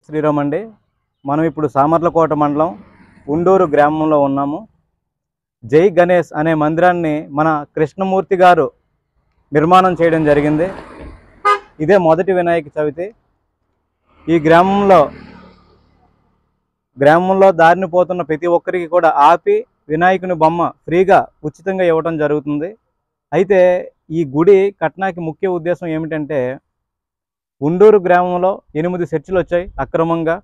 శ్రీరామ్ అండి. మనం ఇప్పుడు సామర్లకోట మండలం ఉండూరు గ్రామంలో ఉన్నాము. జై గణేష్ అనే మందిరాన్ని మన కృష్ణమూర్తి గారు నిర్మాణం చేయడం జరిగింది. ఇదే మొదటి వినాయక చవితి. ఈ గ్రామంలో దారిని పోతున్న ప్రతి ఒక్కరికి కూడా ఆపి వినాయకుని బొమ్మ ఫ్రీగా ఉచితంగా ఇవ్వడం జరుగుతుంది. అయితే ఈ గుడి కట్టడానికి ముఖ్య ఉద్దేశం ఏమిటంటే, ఉండూరు గ్రామంలో 8 చర్చిలు వచ్చాయి అక్రమంగా.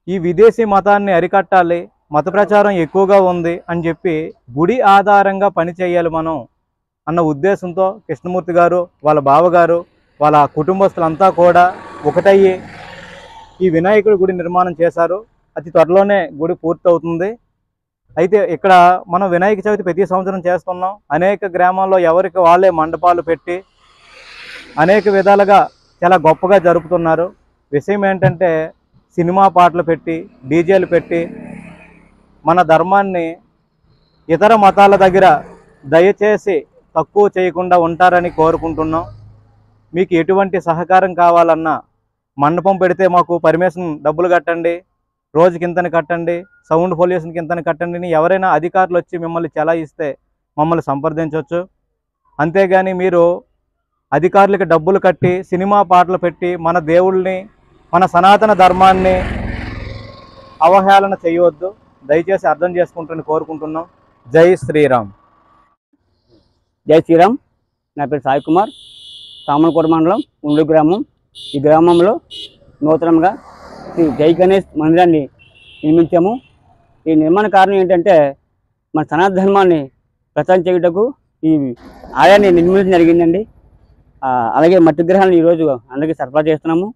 ఈ విదేశీ మతాన్ని అరికట్టాలి, మత ప్రచారం ఎక్కువగా ఉంది అని చెప్పి గుడి ఆధారంగా పనిచేయాలి మనం అన్న ఉద్దేశంతో కృష్ణమూర్తి గారు, వాళ్ళ బావగారు, వాళ్ళ కుటుంబస్తులంతా కూడా ఒకటయ్యి ఈ వినాయకుడి గుడి నిర్మాణం చేశారు. అతి త్వరలోనే గుడి పూర్తవుతుంది. అయితే ఇక్కడ మనం వినాయక చవితి ప్రతి సంవత్సరం చేస్తున్నాం. అనేక గ్రామాల్లో ఎవరికి వాళ్ళే మండపాలు పెట్టి అనేక విధాలుగా చాలా గొప్పగా జరుపుతున్నారు. విషయం ఏంటంటే, సినిమా పాటలు పెట్టి డీజేలు పెట్టి మన ధర్మాన్ని ఇతర మతాల దగ్గర దయచేసి తక్కువ చేయకుండా ఉంటారని కోరుకుంటున్నాం. మీకు ఎటువంటి సహకారం కావాలన్నా, మండపం పెడితే మాకు పర్మిషన్ డబ్బులు కట్టండి, రోజుకి ఇంతని కట్టండి, సౌండ్ పొల్యూషన్కి ఇంతని కట్టండి అని ఎవరైనా అధికారులు వచ్చి మిమ్మల్ని చెలాయిస్తే మమ్మల్ని సంప్రదించవచ్చు. అంతేగాని మీరు అధికారులకి డబ్బులు కట్టి సినిమా పాటలు పెట్టి మన దేవుళ్ళని, మన సనాతన ధర్మాన్ని అవహేళన చేయవద్దు. దయచేసి అర్థం చేసుకుంటారని కోరుకుంటున్నాం. జై శ్రీరామ్. జై శ్రీరామ్. నా పేరు సాయి కుమార్. సామర్లకోట మండలం ఉండూరు గ్రామం. ఈ గ్రామంలో నూతనంగా శ్రీ జై గణేష్ మందిరాన్ని నిర్మించాము. ఈ నిర్మాణ కారణం ఏంటంటే, మన సనాతన ధర్మాన్ని ప్రచారం చేయుటకు ఈ ఆలయాన్ని నిర్మించడం జరిగిందండి. అలాగే మట్టి విగ్రహాలను ఈరోజు అందరికీ సరఫరా చేస్తున్నాము.